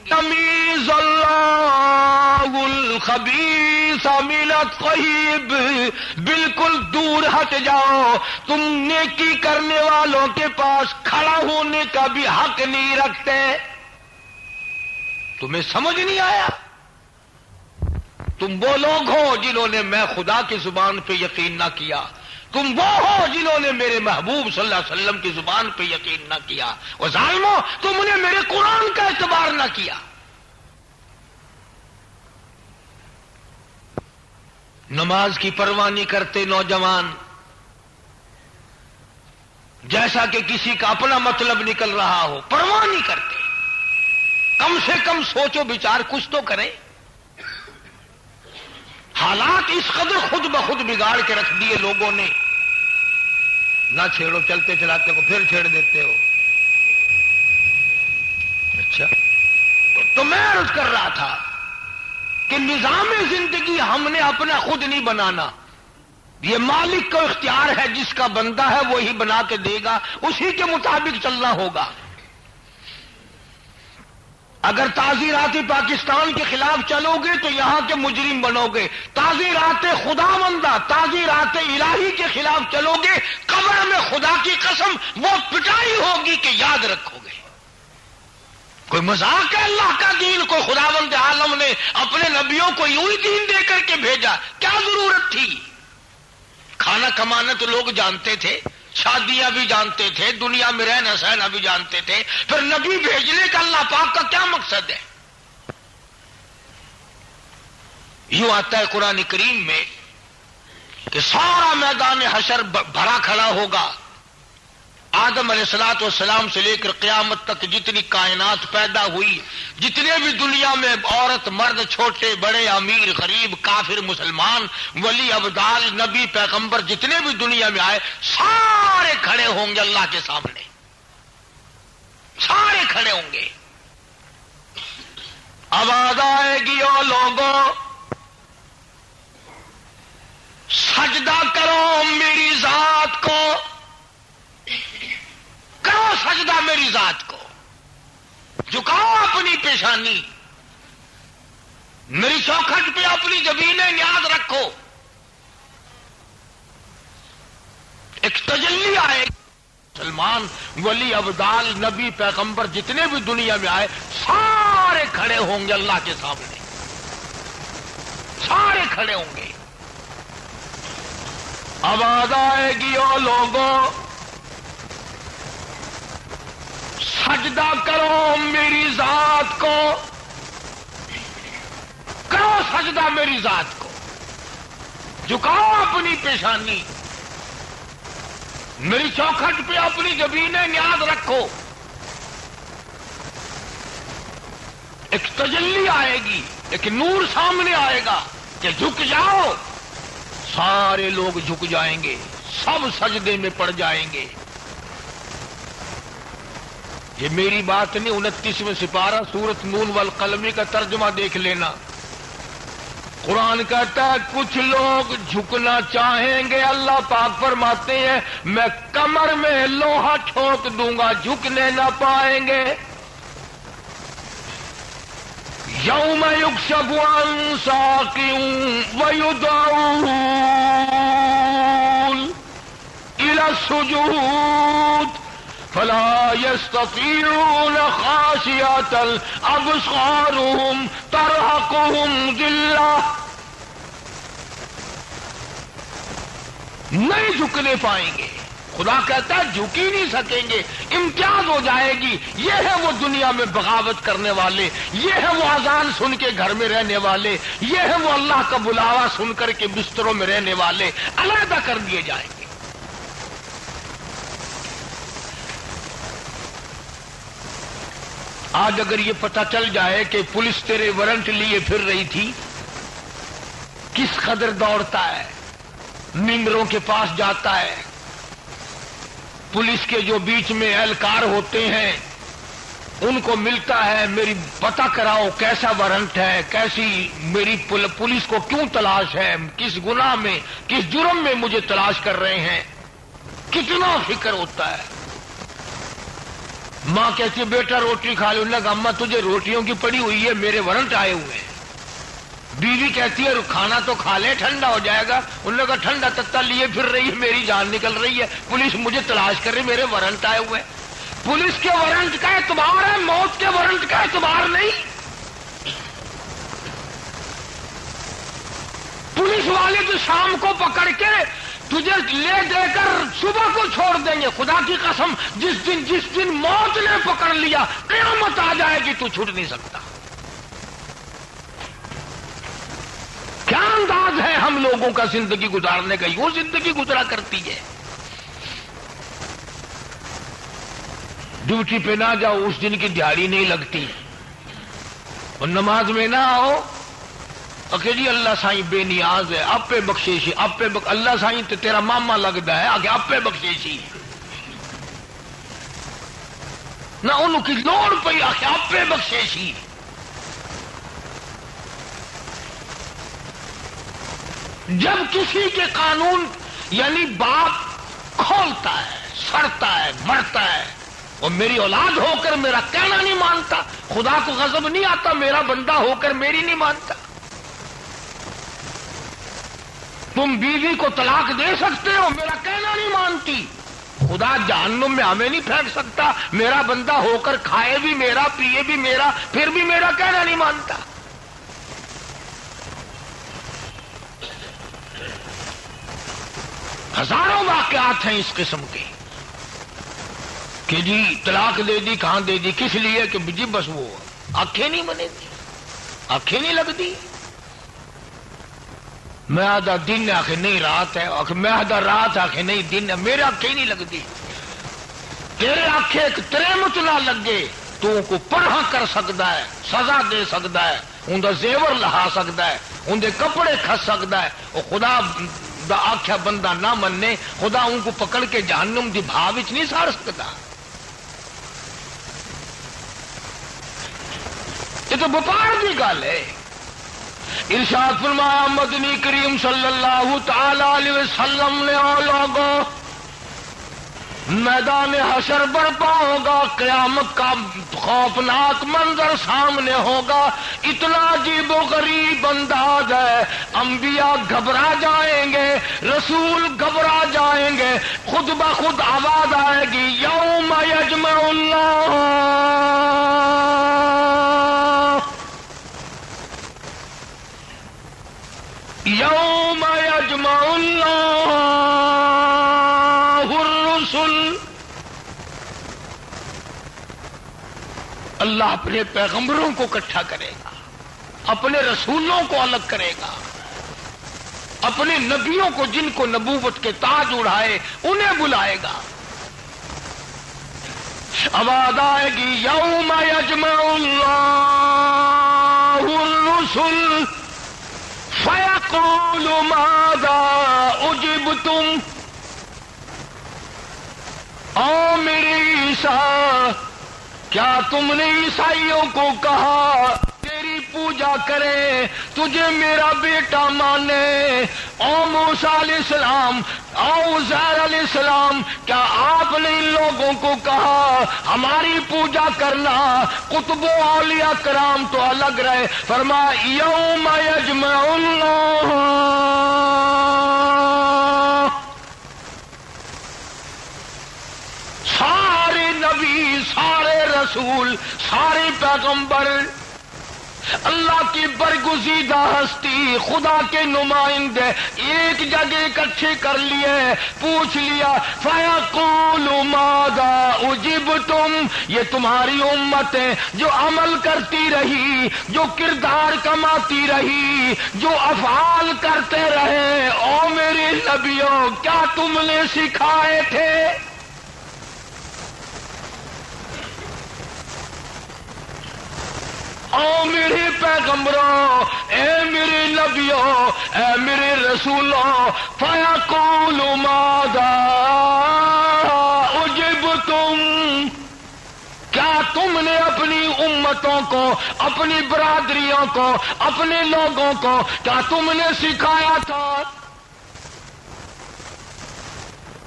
Speaker 1: تمیز اللہ الخبیث من الطیب، بالکل دور ہٹ جاؤ، تم نیکی کرنے والوں کے پاس کھڑا ہونے کا بھی حق نہیں رکھتے. تمہیں سمجھ نہیں آیا؟ تم وہ لوگ ہو جنہوں نے میں خدا کی زبان پہ یقین نہ کیا، تم وہ ہو جنہوں نے میرے محبوب صلی اللہ علیہ وسلم کی زبان پہ یقین نہ کیا. اور ظالموں تم نے میرے قرآن کا اعتبار نہ کیا. نماز کی پرواہ نہیں کرتے نوجوان، جیسا کہ کسی کا اپنا مطلب نکل رہا ہو، پرواہ نہیں کرتے. کم سے کم سوچو بچار کچھ تو کریں. حالات اس قدر خود بخود بگاڑ کے رکھ دیے لوگوں نے، نہ چھیڑو، چلتے چلاتے کو پھر چھیڑ دیتے ہو. اچھا تو میں عرض کر رہا تھا کہ نظام زندگی ہم نے اپنا خود نہیں بنانا، یہ مالک کا اختیار ہے، جس کا بندہ ہے وہی بنا کے دے گا، اسی کے مطابق چلنا ہوگا. اگر تعزیرات پاکستان کے خلاف چلو گے تو یہاں کے مجرم بنو گے، تعزیرات خداوندہ، تعزیرات الہی کے خلاف چلو گے، قبر میں خدا کی قسم وہ پٹائی ہوگی کہ یاد رکھو گے. کوئی مذاق ہے اللہ کا دین؟ کوئی خداوند عالم نے اپنے نبیوں کو یوں ہی دین دے کر کے بھیجا؟ کیا ضرورت تھی؟ کھانا کمانا تو لوگ جانتے تھے، شادیاں بھی جانتے تھے، دنیا میں رہنا سہنا بھی جانتے تھے، پھر نبی بھیجنے کا اللہ پاک کا کیا مقصد ہے؟ یوں آتا ہے قرآن کریم میں کہ سارا میدان حشر بھرا کھڑا ہوگا، آدم علیہ السلام سے لے کر قیامت تک جتنی کائنات پیدا ہوئی، جتنے بھی دنیا میں عورت مرد چھوٹے بڑے امیر غریب کافر مسلمان ولی ابدال نبی پیغمبر جتنے بھی دنیا میں آئے سارے کھڑے ہوں گے اللہ کے سامنے، سارے کھڑے ہوں گے. آواز آئے گی او لوگوں سجدہ کرو میری ذات کو، کرو سجدہ میری ذات کو، جھکاؤ اپنی پیشانی، میری چوکھٹ پہ اپنی جبینیں نیاز رکھو. ایک تجلی آئے گی، مسلمان ولی ابدال نبی پیغمبر جتنے بھی دنیا میں آئے سارے کھڑے ہوں گے اللہ کے سامنے، سارے کھڑے ہوں گے. آواز آئے گی او لوگوں سجدہ کرو میری ذات کو، کرو سجدہ میری ذات کو، جھکاؤ اپنی پیشانی، میری چوکھٹ پہ اپنی جبینیں نیاز رکھو. ایک تجلی آئے گی، ایک نور سامنے آئے گا کہ جھک جاؤ. سارے لوگ جھک جائیں گے، سب سجدے میں پڑ جائیں گے. یہ میری بات نہیں، 29ویں سپارہ سورۃ نون والقلم کا ترجمہ دیکھ لینا. قرآن کہتا ہے کچھ لوگ جھکنا چاہیں گے، اللہ پاک فرماتے ہیں میں کمر میں لوہا ٹھوک دوں گا، جھکنے نہ پائیں گے. یوم یکشف عن ساق ویدعون الی السجود فلا يستطيعون خاشعة أبصارهم ترهقهم ذلة. نہیں جھکنے پائیں گے، خدا کہتا ہے جھک ہی نہیں سکیں گے، امتیاز ہو جائے گی. یہ ہے وہ دنیا میں بغاوت کرنے والے، یہ ہے وہ اذان سن کے گھر میں رہنے والے، یہ ہے وہ اللہ کا بلاوا سن کر کے بستروں میں رہنے والے، علیحدہ کر دیے جائیں گے. آج اگر یہ پتہ چل جائے کہ پولیس تیرے وارنٹ لیے پھر رہی تھی، کس قدر دوڑتا ہے، ممبروں کے پاس جاتا ہے، پولیس کے جو بیچ میں اہلکار ہوتے ہیں ان کو ملتا ہے، میری پتہ کراؤ کیسا وارنٹ ہے، کیسی میری پولیس کو کیوں تلاش ہے، کس گناہ میں کس جرم میں مجھے تلاش کر رہے ہیں. کتنا فکر ہوتا ہے. ماں کہتی ہے بیٹا روٹی کھا لو، انہوں نے کہا اماں تجھے روٹیوں کی پڑی ہوئی ہے، میرے وارنٹ آئے ہوئے ہیں. بیوی کہتی ہے کھانا تو کھا لے ٹھنڈا ہو جائے گا، انہوں نے کہا ٹھنڈا تتا لیے پھر رہی ہے، میری جان نکل رہی ہے، پولیس مجھے تلاش کر رہی، میرے وارنٹ آئے ہوئے ہیں. پولیس کے وارنٹ کا اعتبار ہے، موت کے وارنٹ کا اعتبار نہیں. پولیس والے تو شام کو پکڑ کے تجھے لے دے کر صبح کو چھوڑ دیں گے. خدا کی قسم جس دن موت نے پکڑ لیا قیامت آ جائے گی تو چھوٹ نہیں سکتا. کیا انداز ہے ہم لوگوں کا زندگی گزارنے کا، یوں زندگی گزرا کرتی ہے. ڈیوٹی پہ نہ جاؤ اس دن کی دیہڑی نہیں لگتی، اور نماز میں نہ آؤ کہ جی اللہ سائیں بے نیاز ہے، آپ پہ بخشیشی، آپ پہ اللہ سائیں تو تیرا ماما لگتا ہے آگے آپ پہ بخشیشی نہ ان کی لوڑ پہ آخر آپ پہ بخشیشی. جب کسی کے قانون یعنی باپ کھولتا ہے، سڑتا ہے، مرتا ہے، اور میری اولاد ہو کر میرا کہنا نہیں مانتا، خدا کو غضب نہیں آتا میرا بندہ ہو کر میری نہیں مانتا. تم بیوی کو طلاق دے سکتے ہو، میرا کہنا نہیں مانتی، خدا جہنم میں ہمیں نہیں پھینک سکتا، میرا بندہ ہو کر کھائے بھی میرا پیے بھی میرا پھر بھی میرا کہنا نہیں مانتا. ہزاروں واقعات ہیں اس قسم کے کہ جی طلاق دے دی، کہاں دے دی، کس لیے کہ جی بس وہ آنکھیں نہیں بنے دی، آنکھیں نہیں لگتی. میں آدھا دن آخر نہیں رات ہے، میں آدھا رات آخر نہیں دن ہے، میرے آنکھیں نہیں لگتی. تیرے آنکھیں ایک تریمت نہ لگے تو کو پرہا کر سکتا ہے، سزا دے سکتا ہے، ان دا زیور لہا سکتا ہے، ان دے کپڑے کھس سکتا ہے. وہ خدا دا آخیا بندہ نہ مننے، خدا ان کو پکڑ کے جہنم دی بھاو وچ نہیں ساڑ سکتا. یہ تو وپار کی گل ہے. ارشاد فرمایا مدنی کریم صلی اللہ تعالی علیہ وسلم نے او لوگوں میدان حشر برپا ہوگا، قیامت کا خوفناک منظر سامنے ہوگا. اتنا عجیب و غریب انداز ہے، انبیاء گھبرا جائیں گے، رسول گھبرا جائیں گے، خود بخود آواز آئے گی یوم یجمع اللہ یوم یجمع اللہ الرسل. اللہ اپنے پیغمبروں کو اکٹھا کرے گا، اپنے رسولوں کو الگ کرے گا، اپنے نبیوں کو جن کو نبوت کے تاج اڑائے انہیں بلائے گا. آواز آئے گی یوم یجمع اللہ الرسل فیقول ماذا اجبتم. او میرے عیسیٰ، کیا تم نے عیسائیوں کو کہا تیری پوجا کرے، تجھے میرا بیٹا مانے؟ او موسیٰ علیہ السلام، او عزیر علیہ السلام، کیا آپ نے ان لوگوں کو کہا ہماری پوجا کرنا؟ قطب و اولیاء کرام تو الگ رہے. فرمایا یوم یجمع اللہ سارے نبی، سارے رسول، سارے پیغمبر، اللہ کی برگزیدہ ہستی، خدا کے نمائندے ایک جگہ اکٹھے کر لیے، پوچھ لیا فیقول ماذا اجبتم. یہ تمہاری امتیں جو عمل کرتی رہی، جو کردار کماتی رہی، جو افعال کرتے رہے، او میرے نبیوں کیا تم نے سکھائے تھے؟ او میرے پیغمبروں، اے میرے نبیوں، اے میرے رسولوں، فیقول ماذا اجبتم. کیا تم نے اپنی امتوں کو، اپنی برادریوں کو، اپنے لوگوں کو کیا تم نے سکھایا تھا؟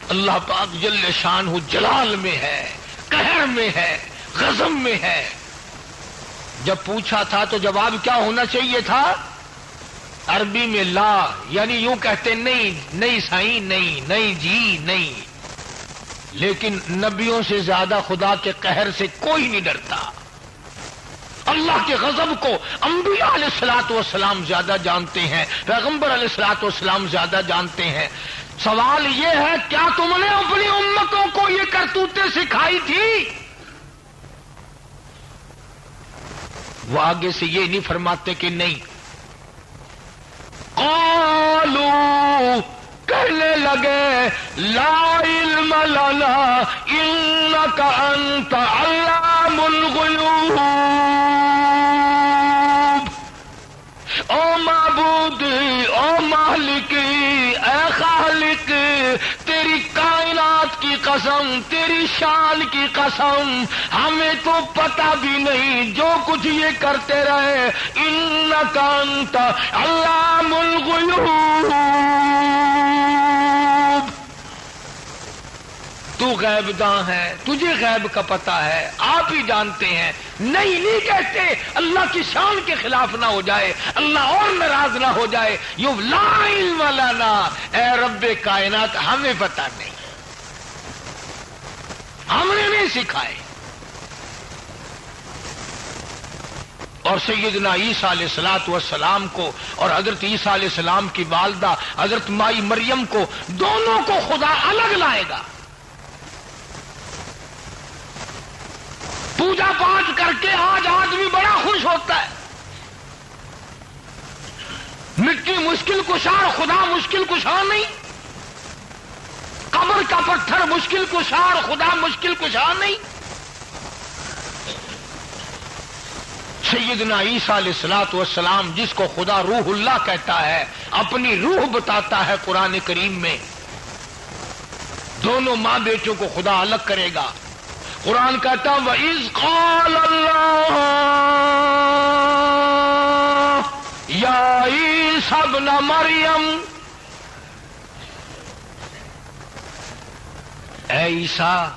Speaker 1: اللہ پاک جل شانہ جلال میں ہے، قہر میں ہے، غضب میں ہے. جب پوچھا تھا تو جواب کیا ہونا چاہیے تھا؟ عربی میں لا، یعنی یوں کہتے نہیں، نہیں سائیں، نہیں، نہیں جی، نہیں. لیکن نبیوں سے زیادہ خدا کے قہر سے کوئی نہیں ڈرتا. اللہ کے غضب کو انبیاء علیہ الصلوۃ والسلام زیادہ جانتے ہیں، پیغمبر علیہ الصلوۃ والسلام زیادہ جانتے ہیں. سوال یہ ہے کیا تم نے اپنی امتوں کو یہ کرتوتیں سکھائی تھی؟ وہ آگے سے یہ نہیں فرماتے کہ نہیں. قالوا، کہنے لگے لا علم لنا انک انت علام الغیوب. او معبود، او مالک، اے خالق، تیری کائنات کی قسم، تیری شان کی قسم، ہمیں تو پتہ بھی نہیں جو کچھ یہ کرتے رہے. انک انت علام الغیوب، تو غیب داں ہے، تجھے غیب کا پتہ ہے، آپ ہی جانتے ہیں. نہیں کہتے اللہ کی شان کے خلاف نہ ہو جائے، اللہ اور ناراض نہ ہو جائے. یو لا علم لنا، اے رب کائنات ہمیں پتہ نہیں، ہم نے نہیں سکھائے. اور سیدنا عیسیٰ علیہ الصلوۃ والسلام کو اور حضرت عیسیٰ علیہ السلام کی والدہ حضرت مائی مریم کو، دونوں کو خدا الگ لائے گا. پوجا پاٹ کر کے آج آدمی بڑا خوش ہوتا ہے. مٹی مشکل کشا، خدا مشکل کشا نہیں. قبر کا پتھر مشکل کشا اور خدا مشکل کشا نہیں؟ سیدنا عیسیٰ علیہ الصلوۃ والسلام جس کو خدا روح اللہ کہتا ہے، اپنی روح بتاتا ہے قرآن کریم میں، دونوں ماں بیٹوں کو خدا الگ کرے گا۔ قرآن کہتا ہے وَإِذْ قَالَ اللَّهُ يَا عِيسَى ابْنَ مَرْيَمَ، اے عیسیٰ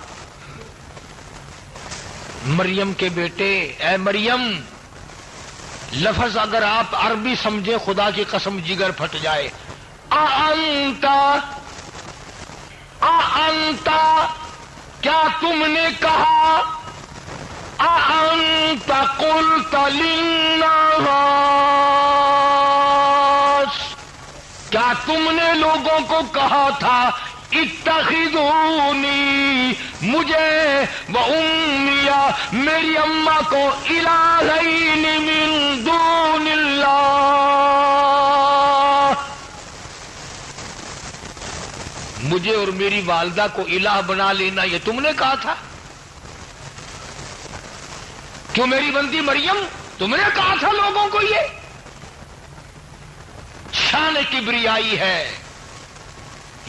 Speaker 1: مریم کے بیٹے، اے مریم، لفظ اگر آپ عربی سمجھے خدا کی قسم جگر پھٹ جائے۔ انتا کیا تم نے کہا، انت قلت للناس، کیا تم نے لوگوں کو کہا تھا اتخذونی، مجھے و امی، میری اماں کو، الہین من دون اللہ، مجھے اور میری والدہ کو الہ بنا لینا یہ تم نے کہا تھا؟ کیوں میری بندی مریم، تم نے کہا تھا لوگوں کو؟ یہ شان کبریائی ہے۔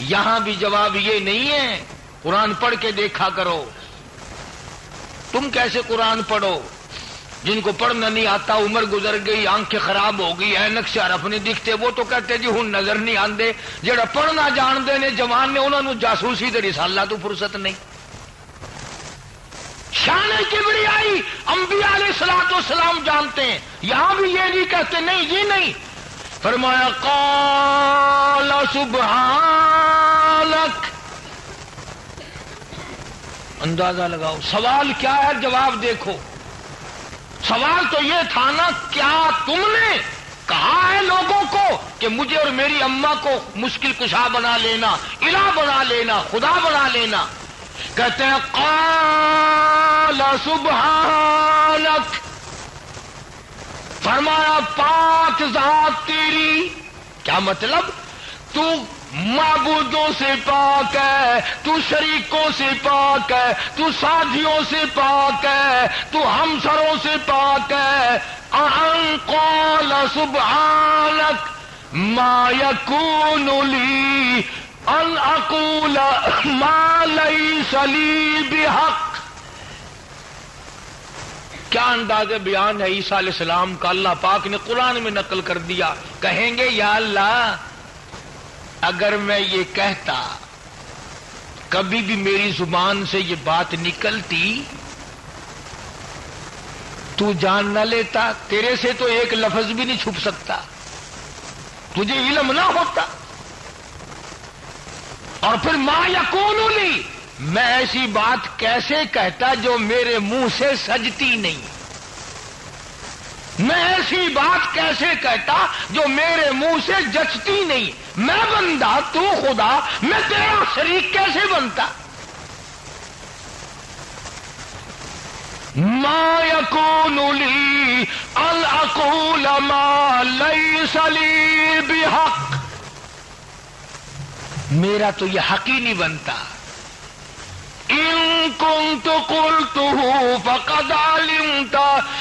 Speaker 1: یہاں بھی جواب یہ نہیں ہے، قرآن پڑھ کے دیکھا کرو۔ تم کیسے قرآن پڑھو؟ جن کو پڑھنا نہیں آتا، عمر گزر گئی، آنکھیں خراب ہو گئی، اینک سے حرف نہیں دکھتے، وہ تو کہتے جی ہن نظر نہیں آندے۔ جڑا پڑھنا جانتے نے جوان نے، انہوں نے جاسوسی تے رسالہ تو فرصت نہیں۔ شان کبریائی انبیاء علیہ الصلوۃ والسلام جانتے ہیں، یہاں بھی یہ نہیں کہتے، نہیں جی نہیں۔ فرمایا قال سبحانک، اندازہ لگاؤ سوال کیا ہے، جواب دیکھو۔ سوال تو یہ تھا نا، کیا تم نے کہا ہے لوگوں کو کہ مجھے اور میری اماں کو مشکل کشا بنا لینا، الہ بنا لینا، خدا بنا لینا؟ کہتے ہیں قال سبحانک، فرمایا پاک ذات تیری۔ کیا مطلب؟ تو معبودوں سے پاک ہے، تو شریکوں سے پاک ہے، تو ساتھیوں سے پاک ہے، تو ہمسروں سے پاک ہے۔ ان قال سبحانک ما یکون لی ان اقول ما لیس لی بحق۔ کیا انداز بیان ہے عیسیٰ علیہ السلام کا، اللہ پاک نے قرآن میں نقل کر دیا۔ کہیں گے یا اللہ اگر میں یہ کہتا، کبھی بھی میری زبان سے یہ بات نکلتی، تو جان نہ لیتا، تیرے سے تو ایک لفظ بھی نہیں چھپ سکتا، تجھے علم نہ ہوتا۔ اور پھر ما یکون لی، میں ایسی بات کیسے کہتا جو میرے منہ سے سجتی نہیں؟ میں ایسی بات کیسے کہتا جو میرے منہ سے جچتی نہیں؟ میں بندہ، تو خدا، میں تیرا شریک کیسے بنتا؟ ما یکون لی ان اقول ما لیس لی بحق، میرا تو یہ حق ہی نہیں بنتا۔ ان کنت قلتہ فقد علمت،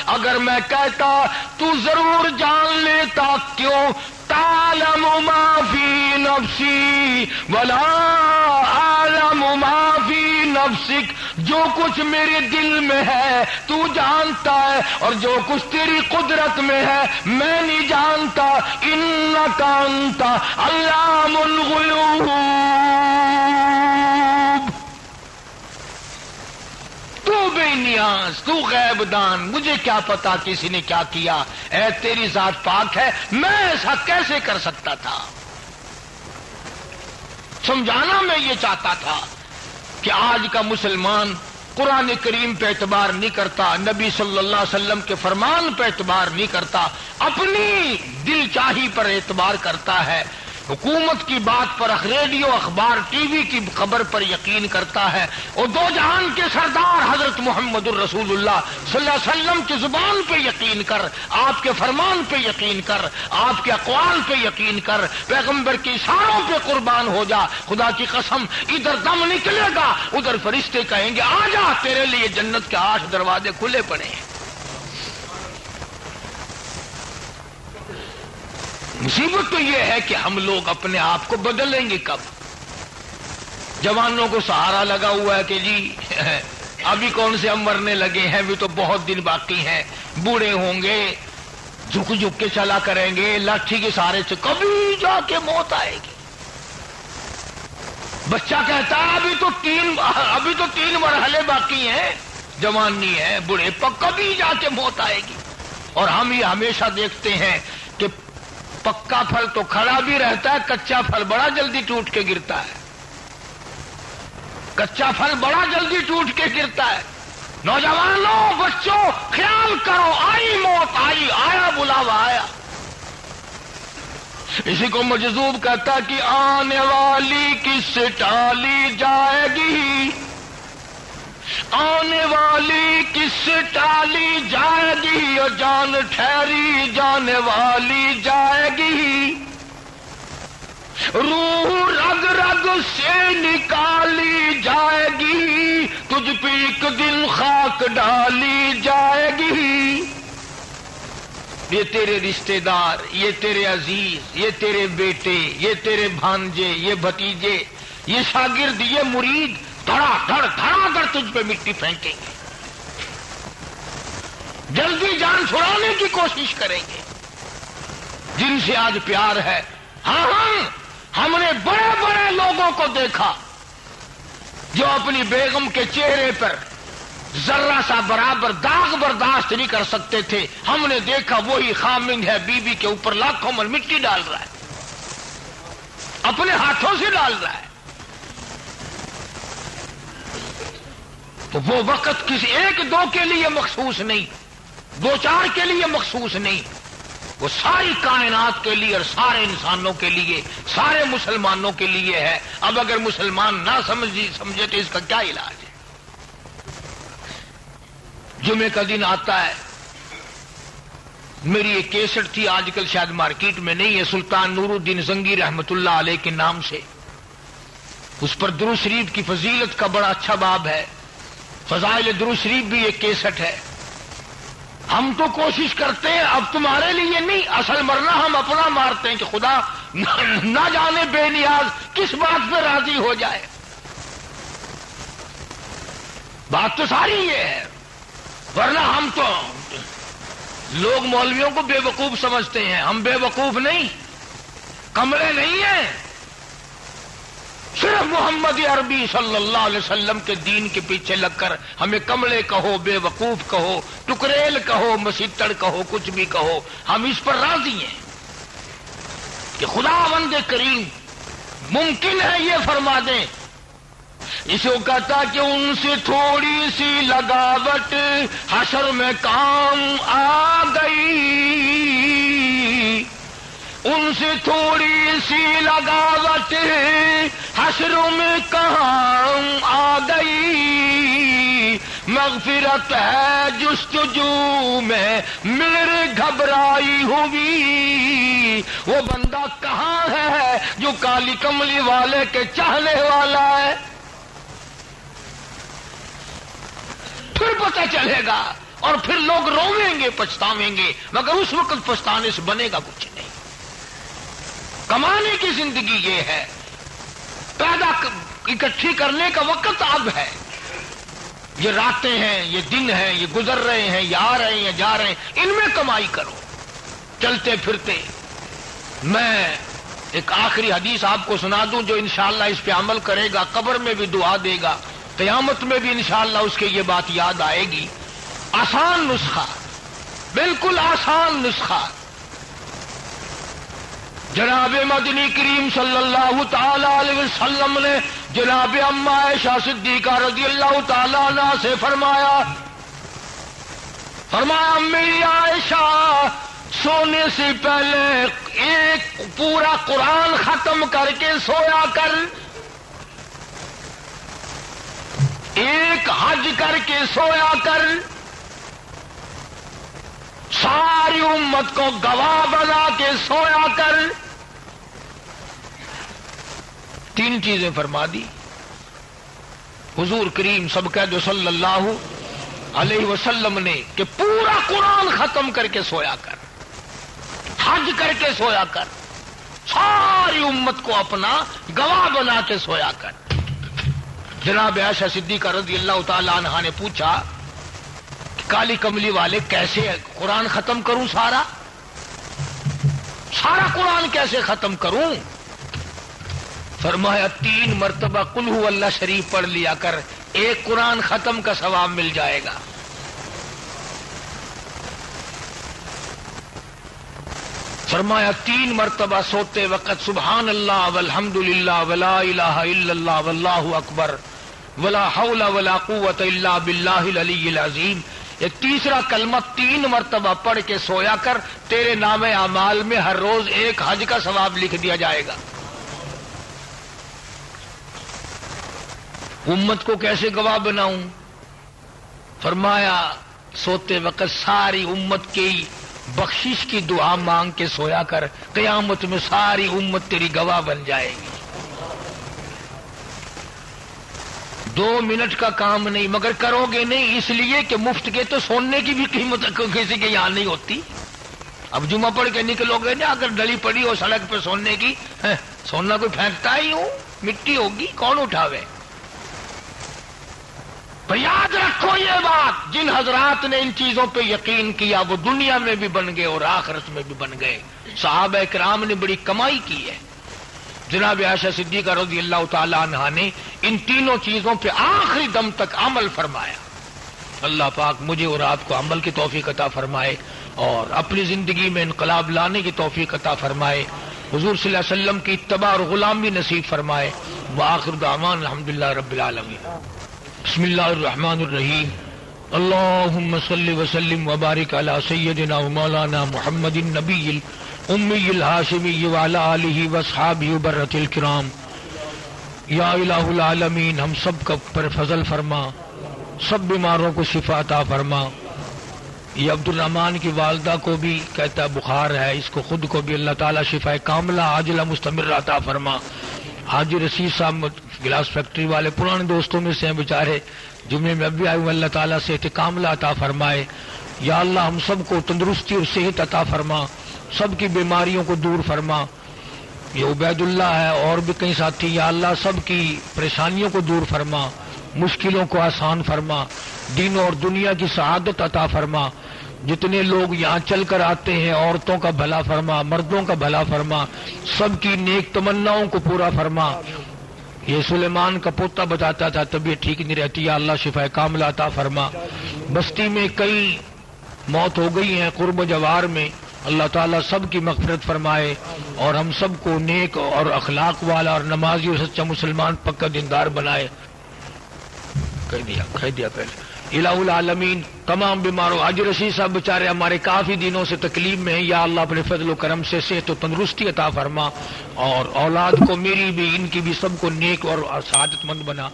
Speaker 1: اگر میں کہتا تو ضرور جان لیتا، کیوں؟ تعلم ما فی نفسی ولا اعلم ما فی نفسک، جو کچھ میرے دل میں ہے تو جانتا ہے، اور جو کچھ تیری قدرت میں ہے میں نہیں جانتا۔ انک انت علام الغیوب، تو بے نیاز، تو غیب دان، مجھے کیا پتا کسی نے کیا کیا، اے تیری ذات پاک ہے، میں ایسا کیسے کر سکتا تھا؟ سمجھانا میں یہ چاہتا تھا کہ آج کا مسلمان قرآن کریم پہ اعتبار نہیں کرتا، نبی صلی اللہ علیہ وسلم کے فرمان پہ اعتبار نہیں کرتا، اپنی دل چاہی پر اعتبار کرتا ہے۔ حکومت کی بات پر ریڈیو اخبار ٹی وی کی خبر پر یقین کرتا ہے، اور دو جہان کے سردار حضرت محمد الرسول اللہ صلی اللہ علیہ وسلم کی زبان پہ یقین کر، آپ کے فرمان پہ یقین کر، آپ کے اقوال پہ یقین کر، پیغمبر کی اشاروں پہ قربان ہو جا۔ خدا کی قسم ادھر دم نکلے گا، ادھر فرشتے کہیں گے آ جا، تیرے لیے جنت کے 8 دروازے کھلے پڑے ہیں۔ مصیبت تو یہ ہے کہ ہم لوگ اپنے آپ کو بدلیں گے کب؟ جوانوں کو سہارا لگا ہوا ہے کہ جی ابھی کون سے ہم مرنے لگے ہیں، ابھی تو بہت دن باقی ہیں، بوڑھے ہوں گے، جھک جھک کے چلا کریں گے، لاٹھی کے سہارے سے کبھی جا کے موت آئے گی۔ بچہ کہتا ہے ابھی تو تین مرحلے باقی ہیں، جوانی ہے، بوڑھے پر کبھی جا کے موت آئے گی۔ اور ہم یہ ہمیشہ دیکھتے ہیں کہ پکا پھل تو کھڑا بھی رہتا ہے، کچا پھل بڑا جلدی ٹوٹ کے گرتا ہے، کچا پھل بڑا جلدی ٹوٹ کے گرتا ہے۔ نوجوانوں، بچوں، خیال کرو، آئی موت، آیا بلاوا آیا۔ اسی کو مجذوب کہتا کہ آنے والی کس سے ٹالی جائے گی، آنے والی کس سے ٹالی جائے گی، اور جان ٹھہری جانے والی جائے گی، روح رگ رگ سے نکالی جائے گی، تجھ پہ ایک دن خاک ڈالی جائے گی۔ یہ تیرے رشتہ دار، یہ تیرے عزیز، یہ تیرے بیٹے، یہ تیرے بھانجے، یہ بھتیجے، یہ شاگرد، یہ مرید دھڑا دھڑ تجھ پہ مٹی پھینکیں گے، جلدی جان چھڑانے کی کوشش کریں گے۔ جن سے آج پیار ہے، ہم نے بڑے بڑے لوگوں کو دیکھا جو اپنی بیگم کے چہرے پر ذرہ سا برابر داغ برداشت نہیں کر سکتے تھے، ہم نے دیکھا وہی خامند ہے، بیوی کے اوپر لاکھوں من مٹی ڈال رہا ہے، اپنے ہاتھوں سے ڈال رہا ہے۔ تو وہ وقت کسی ایک دو کے لیے مخصوص نہیں، دو چار کے لیے مخصوص نہیں، وہ ساری کائنات کے لیے اور سارے انسانوں کے لیے، سارے مسلمانوں کے لیے ہے۔ اب اگر مسلمان نہ سمجھے تو اس کا کیا علاج ہے؟ جمعے کا دن آتا ہے، میری ایک کیسٹ تھی، آج کل شاید مارکیٹ میں نہیں ہے، سلطان نور الدین زنگی رحمت اللہ علیہ کے نام سے، اس پر درود شریف کی فضیلت کا بڑا اچھا باب ہے، فضائل درود شریف بھی ایک کیسٹ ہے۔ ہم تو کوشش کرتے ہیں اب تمہارے لیے نہیں، اصل مرنا ہم اپنا مارتے ہیں کہ خدا نہ جانے بے نیاز کس بات پہ راضی ہو جائے۔ بات تو ساری یہ ہے، ورنہ ہم تو لوگ مولویوں کو بے وقوف سمجھتے ہیں، ہم بے وقوف نہیں، کمرے نہیں ہیں، صرف محمد عربی صلی اللہ علیہ وسلم کے دین کے پیچھے لگ کر ہمیں کملے کہو، بے وقوف کہو، ٹکریل کہو، مسیتڑ کہو، کچھ بھی کہو، ہم اس پر راضی ہیں کہ خداوند کریم ممکن ہے یہ فرما دیں۔ اس کو کہتا کہ ان سے تھوڑی سی لگاوٹ حشر میں کام آ گئی، ان سے تھوڑی سی لگاوٹ حشر میں کام آ گئی، مغفرت ہے جستجو میں میرے گھبرائی ہوئی، وہ بندہ کہاں ہے جو کالی کملی والے کے چاہنے والا ہے؟ پھر پتہ چلے گا، اور پھر لوگ رویں گے، پچھتاویں گے، مگر اس وقت پچھتانے سے بنے گا کچھ نہیں۔ کمانے کی زندگی یہ ہے، پیدا اکٹھی کرنے کا وقت اب ہے، یہ راتیں ہیں، یہ دن ہیں، یہ گزر رہے ہیں، یہ آ رہے ہیں، جا رہے ہیں، ان میں کمائی کرو چلتے پھرتے۔ میں ایک آخری حدیث آپ کو سنا دوں جو انشاءاللہ اس پہ عمل کرے گا قبر میں بھی دعا دے گا، قیامت میں بھی انشاءاللہ اس کے یہ بات یاد آئے گی۔ آسان نسخہ، بالکل آسان نسخہ، جناب مدنی کریم صلی اللہ تعالی علیہ وسلم نے جناب اما عائشہ صدیقہ رضی اللہ تعالی عنہ سے فرمایا میری عائشہ سونے سے پہلے ایک پورا قرآن ختم کر کے سویا کر، ایک حج کر کے سویا کر، ساری امت کو گواہ بنا کے سویا کر۔ تین چیزیں فرما دی حضور کریم سب قید صلی اللہ علیہ وسلم نے کہ پورا قرآن ختم کر کے سویا کر، حج کر کے سویا کر، ساری امت کو اپنا گواہ بنا کے سویا کر۔ جناب عائشہ صدیقہ رضی اللہ تعالی عنہا نے پوچھا کہ کالی کملی والے کیسے قرآن ختم کروں، سارا قرآن کیسے ختم کروں؟ فرمایا 3 مرتبہ قل ہو اللہ شریف پڑھ لیا کر، ایک قرآن ختم کا ثواب مل جائے گا۔ فرمایا 3 مرتبہ سوتے وقت سبحان اللہ والحمد للہ ولا الہ الا اللہ واللہ اکبر ولا حول ولا قوت الا باللہ العلی العظیم، یہ تیسرا کلمہ 3 مرتبہ پڑھ کے سویا کر، تیرے نام اعمال میں ہر روز ایک حج کا ثواب لکھ دیا جائے گا۔ امت کو کیسے گواہ بناؤں؟ فرمایا سوتے وقت ساری امت کی بخشش کی دعا مانگ کے سویا کر، قیامت میں ساری امت تیری گواہ بن جائے گی۔ 2 منٹ کا کام نہیں، مگر کرو گے نہیں، اس لیے کہ مفت کے تو سونے کی بھی قیمت کسی کے یہاں نہیں ہوتی۔ اب جمعہ پڑھ کے نکلو گے نا، اگر ڈلی پڑی ہو سڑک پہ سونے کی، سونا کوئی پھینکتا ہی ہو، مٹی ہوگی، کون اٹھاوے؟ پر یاد رکھو یہ بات، جن حضرات نے ان چیزوں پہ یقین کیا وہ دنیا میں بھی بن گئے اور آخرت میں بھی بن گئے۔ صحابہ کرام نے بڑی کمائی کی ہے۔ جناب عائشہ صدیقہ رضی اللہ تعالی عنہا نے ان تینوں چیزوں پہ آخری دم تک عمل فرمایا۔ اللہ پاک مجھے اور آپ کو عمل کی توفیق عطا فرمائے اور اپنی زندگی میں انقلاب لانے کی توفیق عطا فرمائے، حضور صلی اللہ علیہ وسلم کی اتباع اور غلامی نصیب فرمائے۔ وآخر دعوانا الحمدللہ رب العالمین۔ بسم اللہ الرحمن الرحیم۔ اللہم صلی وسلم وبارک علی سیدنا ومولانا محمد النبی الامی الہاشمی وعلی آلہ واصحابہ برۃ الکرام۔ یا الہ العالمین، ہم سب کا پر فضل فرما، سب بیماروں کو شفا عطا فرما۔ یہ عبد الرحمان کی والدہ کو بھی کہتا ہے بخار ہے، اس کو خود کو بھی اللہ تعالیٰ شفا کاملہ عاجلہ مستمر عطا فرما۔ حاجی رشید صاحب گلاس فیکٹری والے پرانے دوستوں میں سے ہیں بیچارے، جمعے میں اب بھی آئے ہوئے، اللہ تعالیٰ صحت کاملہ عطا فرمائے۔ یا اللہ ہم سب کو تندرستی اور صحت عطا فرما، سب کی بیماریوں کو دور فرما۔ یہ عبید اللہ ہے اور بھی کئی ساتھی، یا اللہ سب کی پریشانیوں کو دور فرما، مشکلوں کو آسان فرما، دین اور دنیا کی سعادت عطا فرما۔ جتنے لوگ یہاں چل کر آتے ہیں عورتوں کا بھلا فرما، مردوں کا بھلا فرما، سب کی نیک تمناؤں کو پورا فرما۔ یہ سلیمان کا پوتا بتاتا تھا طبیعت ٹھیک نہیں رہتی، یا اللہ شفا کاملہ عطا فرما۔ بستی میں کئی موت ہو گئی ہیں قرب و جوار میں، اللہ تعالیٰ سب کی مغفرت فرمائے اور ہم سب کو نیک اور اخلاق والا اور نمازی اور سچا مسلمان پکا دیندار بنائے۔ کہہ دیا پہلے الہ العالمین۔ تمام بیماروں، حاجی رشید صاحب بیچارے ہمارے کافی دنوں سے تکلیف میں ہیں، یا اللہ اپنے فضل و کرم سے صحت و تندرستی عطا فرما، اور اولاد کو میری بھی ان کی بھی سب کو نیک اور سعادت مند بنا۔